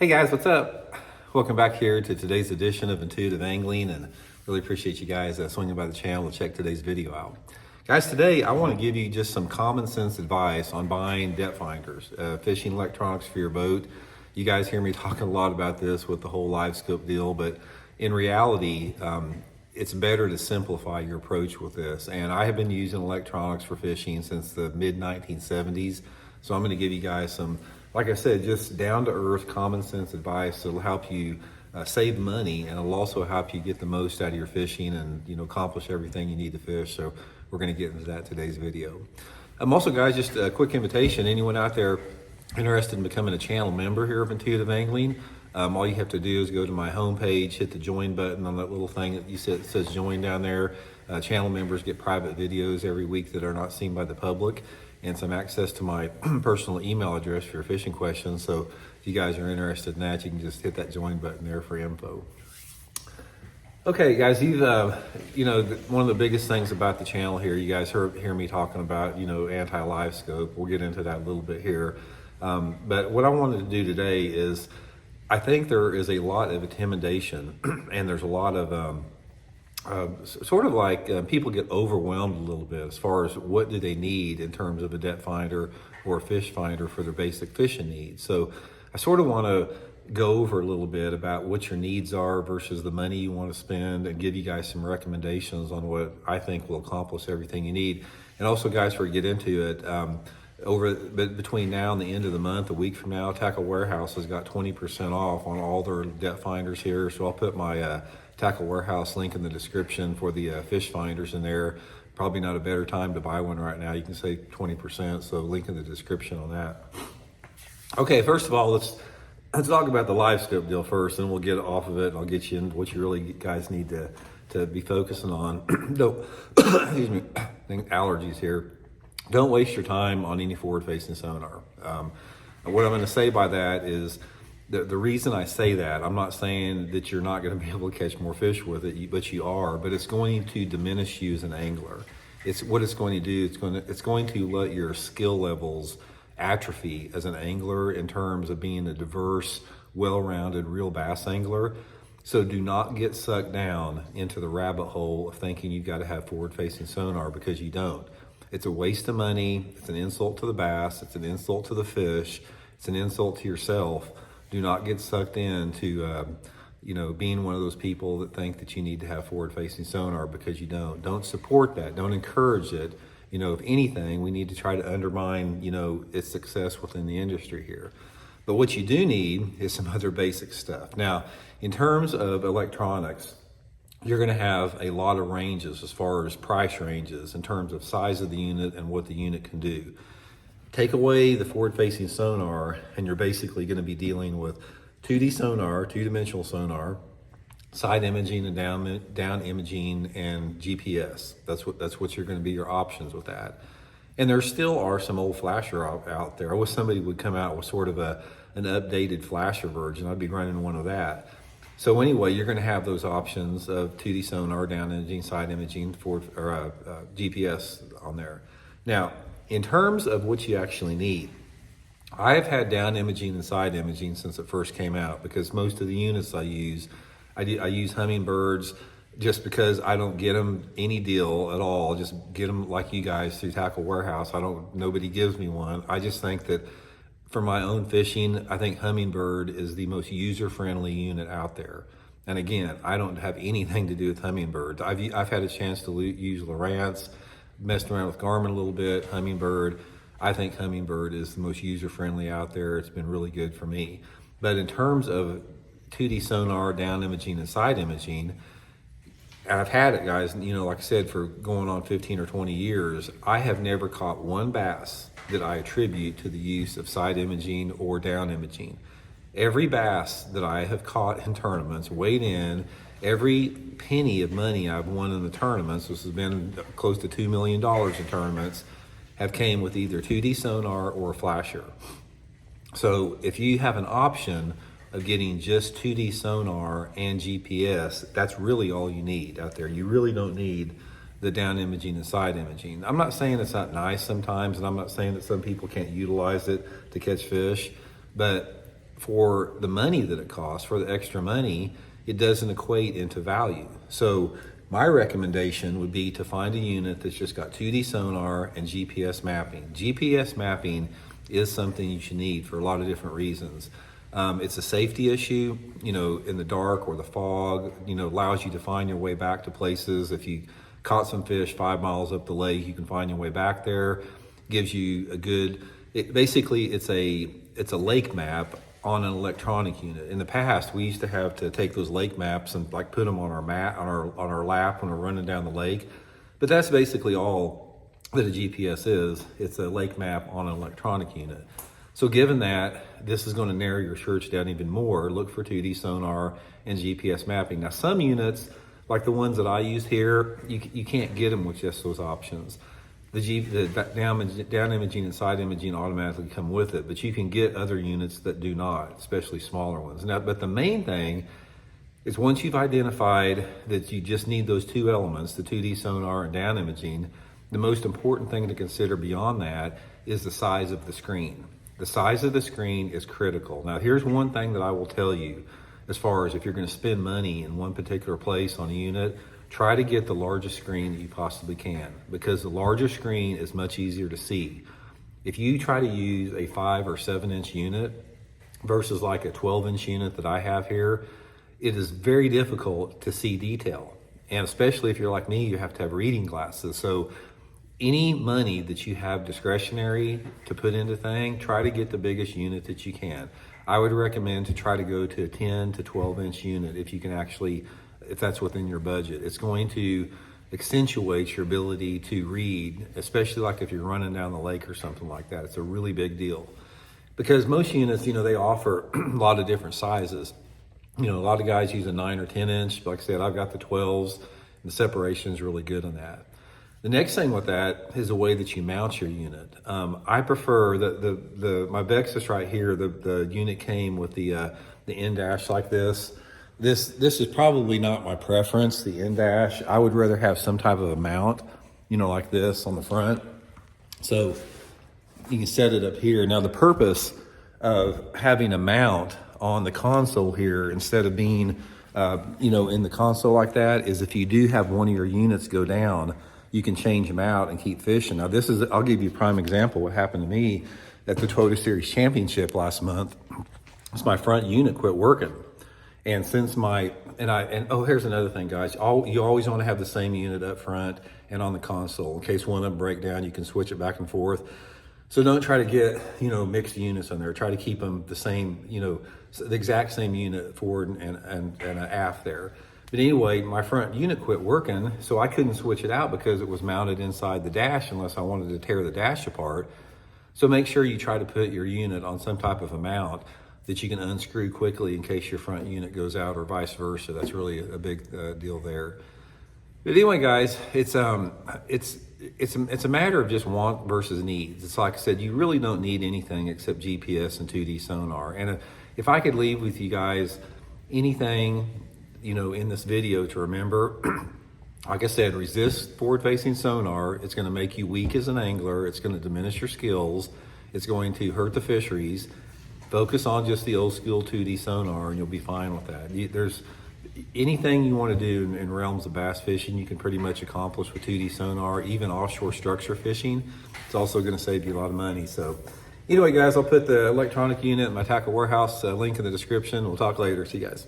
Hey guys, what's up? Welcome back here to today's edition of Intuitive Angling, and really appreciate you guys swinging by the channel to check today's video out. Guys, today I want to give you just some common sense advice on buying depth finders, fishing electronics for your boat. You guys hear me talking a lot about this with the whole live scope deal, but in reality, it's better to simplify your approach with this. And I have been using electronics for fishing since the mid 1970s. So I'm going to give you guys some, like I said, just down to earth, common sense advice that'll help you save money, and it'll also help you get the most out of your fishing and accomplish everything you need to fish. So we're going to get into that today's video. Also, guys, just a quick invitation. Anyone out there interested in becoming a channel member here of Intuitive Angling, all you have to do is go to my homepage, hit the join button on that little thing that says join down there. Channel members get private videos every week that are not seen by the public, and some access to my personal email address for your fishing questions. So if you guys are interested in that, you can just hit that join button there for info. Okay, guys, you've one of the biggest things about the channel here, you guys hear me talking about, anti-live scope. We'll get into that a little bit here. But what I wanted to do today is, I think there is a lot of intimidation and there's a lot of people get overwhelmed a little bit as far as what do they need in terms of a depth finder or a fish finder for their basic fishing needs. So I sort of want to go over a little bit about what your needs are versus the money you want to spend, and give you guys some recommendations on what I think will accomplish everything you need. And also, guys, before we get into it, between now and the end of the month, a week from now, Tackle Warehouse has got 20% off on all their depth finders here. So I'll put my Tackle Warehouse link in the description for the fish finders in there. Probably not a better time to buy one right now. You can save 20%, so link in the description on that. Okay, first of all, let's talk about the live scope deal first, and we'll get off of it, and I'll get you into what you really guys need to be focusing on. Don't, excuse me, I think allergies here. Don't waste your time on any forward-facing sonar. What I'm going to say by that is, the reason I say that, I'm not saying that you're not going to be able to catch more fish with it, but you are. But it's going to diminish you as an angler. What it's going to do. It's going to let your skill levels atrophy as an angler in terms of being a diverse, well-rounded, real bass angler. So do not get sucked down into the rabbit hole of thinking you've got to have forward-facing sonar, because you don't. It's a waste of money. It's an insult to the bass. It's an insult to the fish. It's an insult to yourself. Do not get sucked into, being one of those people that think that you need to have forward-facing sonar, because you don't. Don't support that. Don't encourage it. If anything, we need to try to undermine, its success within the industry here. But what you do need is some other basic stuff. Now, in terms of electronics, you're going to have a lot of ranges as far as price ranges in terms of size of the unit and what the unit can do. Take away the forward-facing sonar, and you're basically going to be dealing with 2D sonar, two-dimensional sonar, side imaging and down imaging, and GPS. That's what you're going to be your options with that. And there still are some old flasher out there. I wish somebody would come out with sort of an updated flasher version. I'd be running one of that. So anyway, you're going to have those options of 2D sonar, down imaging, side imaging, GPS on there. Now, in terms of what you actually need, I have had down imaging and side imaging since it first came out, because most of the units I use Humminbirds just because I don't get them any deal at all. Just get them like you guys through Tackle Warehouse. Nobody gives me one. I just think that for my own fishing, I think Humminbird is the most user-friendly unit out there. And again, I don't have anything to do with Humminbirds. I've had a chance to use Lowrance, messed around with Garmin a little bit, Humminbird. I think Humminbird is the most user-friendly out there. It's been really good for me. But in terms of 2D sonar, down imaging, and side imaging, and I've had it, guys, like I said, for going on 15 or 20 years, I have never caught one bass that I attribute to the use of side imaging or down imaging. Every bass that I have caught in tournaments, weighed in, every penny of money I've won in the tournaments, which has been close to $2 million in tournaments, have came with either 2D sonar or a flasher. So if you have an option of getting just 2D sonar and GPS, that's really all you need out there. You really don't need the down imaging and side imaging. I'm not saying it's not nice sometimes, and I'm not saying that some people can't utilize it to catch fish, but for the money that it costs, for the extra money, it doesn't equate into value. So my recommendation would be to find a unit that's just got 2D sonar and GPS mapping. GPS mapping is something you should need for a lot of different reasons. It's a safety issue, in the dark or the fog, allows you to find your way back to places. If you caught some fish 5 miles up the lake, you can find your way back there. Gives you it's a lake map on an electronic unit. In the past, we used to have to take those lake maps and like put them on our mat, on our lap when we're running down the lake. But that's basically all that a GPS is. It's a lake map on an electronic unit. So given that, this is going to narrow your search down even more. Look for 2D sonar and GPS mapping. Now, some units, like the ones that I use here, you can't get them with just those options. The down imaging and side imaging automatically come with it, but you can get other units that do not, especially smaller ones. Now, but the main thing is once you've identified that you just need those two elements, the 2D sonar and down imaging, the most important thing to consider beyond that is the size of the screen. The size of the screen is critical. Now, here's one thing that I will tell you as far as if you're going to spend money in one particular place on a unit, try to get the largest screen that you possibly can, because the larger screen is much easier to see. If you try to use a 5 or 7 inch unit versus like a 12-inch unit that I have here, it is very difficult to see detail. And especially if you're like me, you have to have reading glasses. So any money that you have discretionary to put into thing, try to get the biggest unit that you can. I would recommend to try to go to a 10 to 12-inch unit if that's within your budget. It's going to accentuate your ability to read, especially like if you're running down the lake or something like that. It's a really big deal because most units, they offer a lot of different sizes. A lot of guys use a 9 or 10 inch. Like I said, I've got the 12s, and the separation is really good on that. The next thing with that is the way that you mount your unit. I prefer my Vexus right here. The unit came with the end dash like this. This is probably not my preference, the end dash. I would rather have some type of a mount, like this on the front. So you can set it up here. Now the purpose of having a mount on the console here instead of being, in the console like that is if you do have one of your units go down, you can change them out and keep fishing. Now I'll give you a prime example. What happened to me at the Toyota Series Championship last month is my front unit quit working. And since here's another thing, guys. You always want to have the same unit up front and on the console. In case one of them break down, you can switch it back and forth. So don't try to get, mixed units on there. Try to keep them the same, the exact same unit forward and aft there. But anyway, my front unit quit working, so I couldn't switch it out because it was mounted inside the dash unless I wanted to tear the dash apart. So make sure you try to put your unit on some type of a mount that you can unscrew quickly in case your front unit goes out or vice versa. That's really a big deal there. But anyway, guys, it's a matter of just want versus needs. It's like I said, you really don't need anything except GPS and 2D sonar. And if I could leave with you guys anything, in this video to remember, like I said, resist forward-facing sonar. It's going to make you weak as an angler. It's going to diminish your skills. It's going to hurt the fisheries. Focus on just the old school 2D sonar and you'll be fine with that. There's anything you want to do in realms of bass fishing, you can pretty much accomplish with 2D sonar, even offshore structure fishing. It's also going to save you a lot of money. So anyway, guys, I'll put the electronic unit in my tackle warehouse link in the description. We'll talk later. See you guys.